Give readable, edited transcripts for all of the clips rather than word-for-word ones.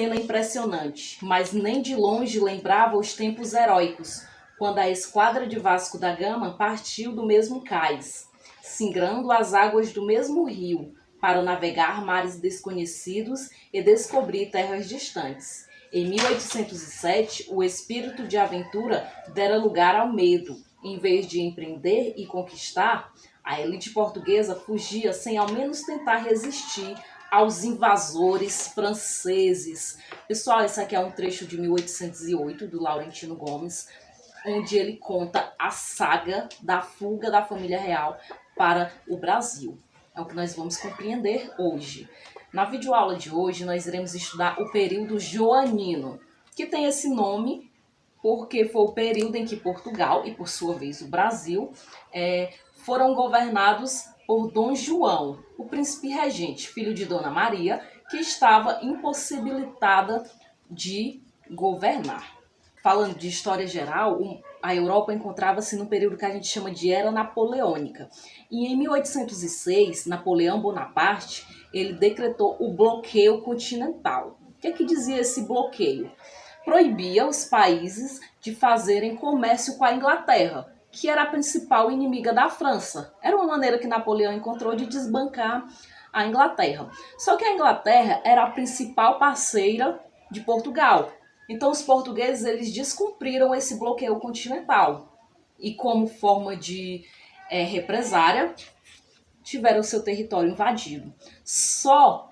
cena impressionante, mas nem de longe lembrava os tempos heróicos, quando a esquadra de Vasco da Gama partiu do mesmo cais, singrando as águas do mesmo rio, para navegar mares desconhecidos e descobrir terras distantes. Em 1807, o espírito de aventura dera lugar ao medo. Em vez de empreender e conquistar, a elite portuguesa fugia sem ao menos tentar resistir aos invasores franceses. Pessoal, esse aqui é um trecho de 1808, do Laurentino Gomes, onde ele conta a saga da fuga da família real para o Brasil. É o que nós vamos compreender hoje. Na videoaula de hoje, nós iremos estudar o período joanino, que tem esse nome porque foi o período em que Portugal, e por sua vez o Brasil, foram governados por Dom João, o príncipe regente, filho de Dona Maria, que estava impossibilitada de governar. Falando de história geral, a Europa encontrava-se no período que a gente chama de Era Napoleônica. E em 1806, Napoleão Bonaparte, ele decretou o bloqueio continental. O que é que dizia esse bloqueio? Proibia os países de fazerem comércio com a Inglaterra, que era a principal inimiga da França. Era uma maneira que Napoleão encontrou de desbancar a Inglaterra. Só que a Inglaterra era a principal parceira de Portugal. Então os portugueses eles descumpriram esse bloqueio continental e como forma de represária tiveram seu território invadido. Só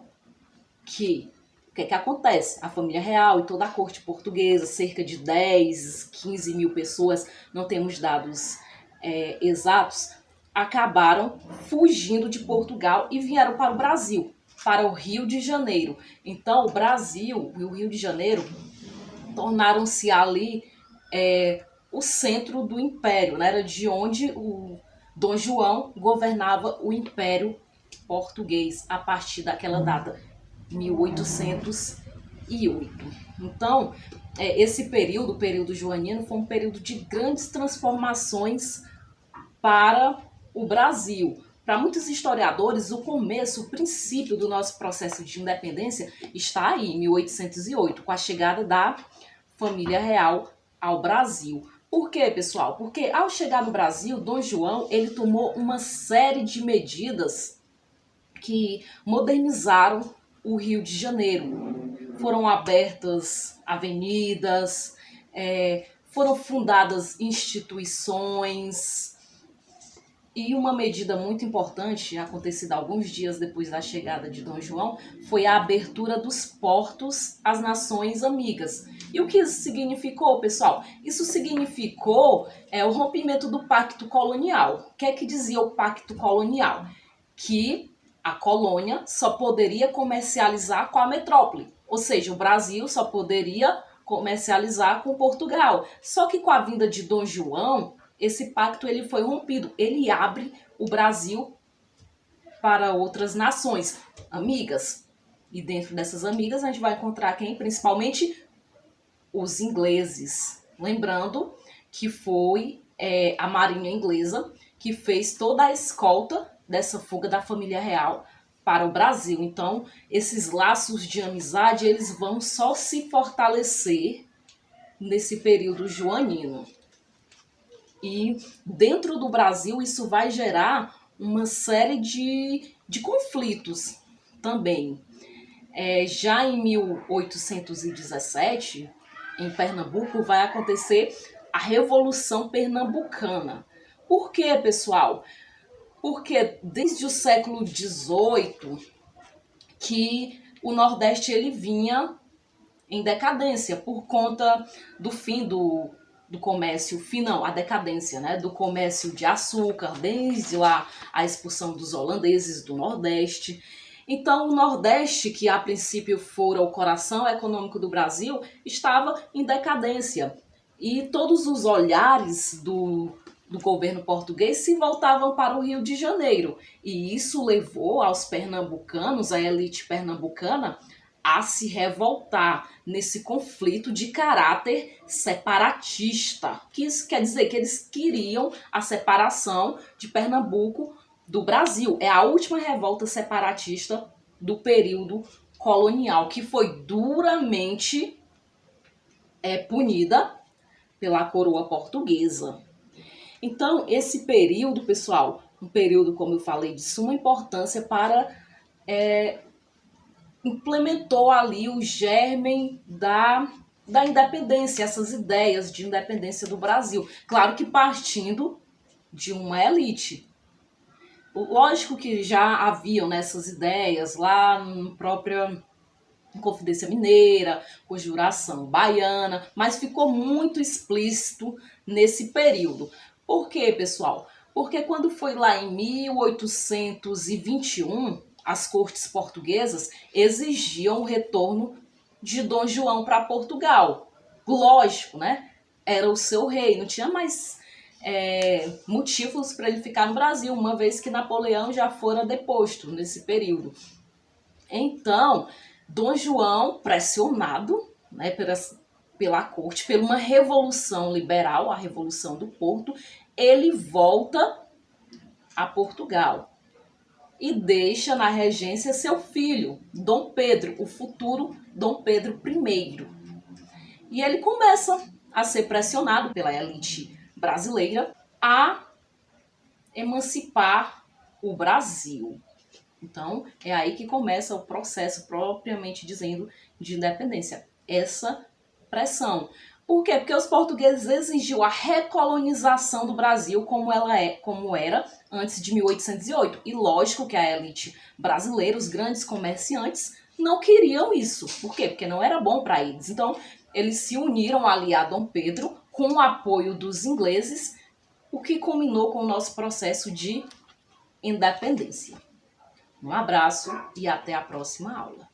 que o que acontece? A família real e toda a corte portuguesa, cerca de 10, 15 mil pessoas, não temos dados exatos, acabaram fugindo de Portugal e vieram para o Brasil, para o Rio de Janeiro. Então o Brasil e o Rio de Janeiro tornaram-se ali o centro do império, né? Era de onde o Dom João governava o Império Português a partir daquela data, 1808. Então, esse período, o período joanino, foi um período de grandes transformações para o Brasil. Para muitos historiadores, o começo, o princípio do nosso processo de independência está aí, em 1808, com a chegada da família real ao Brasil. Por quê, pessoal? Porque ao chegar no Brasil, Dom João ele tomou uma série de medidas que modernizaram o Rio de Janeiro. Foram abertas avenidas, foram fundadas instituições. E uma medida muito importante, acontecida alguns dias depois da chegada de Dom João, foi a abertura dos portos às nações amigas. E o que isso significou, pessoal? Isso significou o rompimento do pacto colonial. O que é que dizia o pacto colonial? Que a colônia só poderia comercializar com a metrópole. Ou seja, o Brasil só poderia comercializar com Portugal. Só que com a vinda de Dom João, esse pacto ele foi rompido. Ele abre o Brasil para outras nações amigas. E dentro dessas amigas a gente vai encontrar quem? Principalmente os ingleses. Lembrando que foi a marinha inglesa que fez toda a escolta dessa fuga da família real para o Brasil. Então, esses laços de amizade eles vão só se fortalecer nesse período joanino. E dentro do Brasil isso vai gerar uma série de conflitos também. Já em 1817, em Pernambuco, vai acontecer a Revolução Pernambucana. Por quê, pessoal? Porque desde o século XVIII que o Nordeste ele vinha em decadência por conta do fim do comércio, a decadência, né, do comércio de açúcar, desde lá a expulsão dos holandeses do Nordeste. Então o Nordeste, que a princípio fora o coração econômico do Brasil, estava em decadência. E todos os olhares do governo português se voltavam para o Rio de Janeiro. E isso levou aos pernambucanos, a elite pernambucana, a se revoltar nesse conflito de caráter separatista. Que isso quer dizer que eles queriam a separação de Pernambuco do Brasil. É a última revolta separatista do período colonial, que foi duramente punida pela coroa portuguesa. Então, esse período, pessoal, um período, como eu falei, de suma importância para implementou ali o germen da independência, essas ideias de independência do Brasil. Claro que partindo de uma elite. Lógico que já haviam nessas ideias lá na própria Confidência Mineira, Conjuração Baiana, mas ficou muito explícito nesse período. Por quê, pessoal? Porque quando foi lá em 1821, as cortes portuguesas exigiam o retorno de Dom João para Portugal. Lógico, né? Era o seu rei, não tinha mais motivos para ele ficar no Brasil, uma vez que Napoleão já fora deposto nesse período. Então, Dom João, pressionado, né, pela corte, por uma revolução liberal, a Revolução do Porto, ele volta a Portugal e deixa na regência seu filho, Dom Pedro, o futuro Dom Pedro I. E ele começa a ser pressionado pela elite brasileira a emancipar o Brasil. Então, é aí que começa o processo, propriamente dizendo, de independência. Essa pressão. Por quê? Porque os portugueses exigiam a recolonização do Brasil como era antes de 1808. E lógico que a elite brasileira, os grandes comerciantes, não queriam isso. Por quê? Porque não era bom para eles. Então, eles se uniram ali a Dom Pedro com o apoio dos ingleses, o que culminou com o nosso processo de independência. Um abraço e até a próxima aula.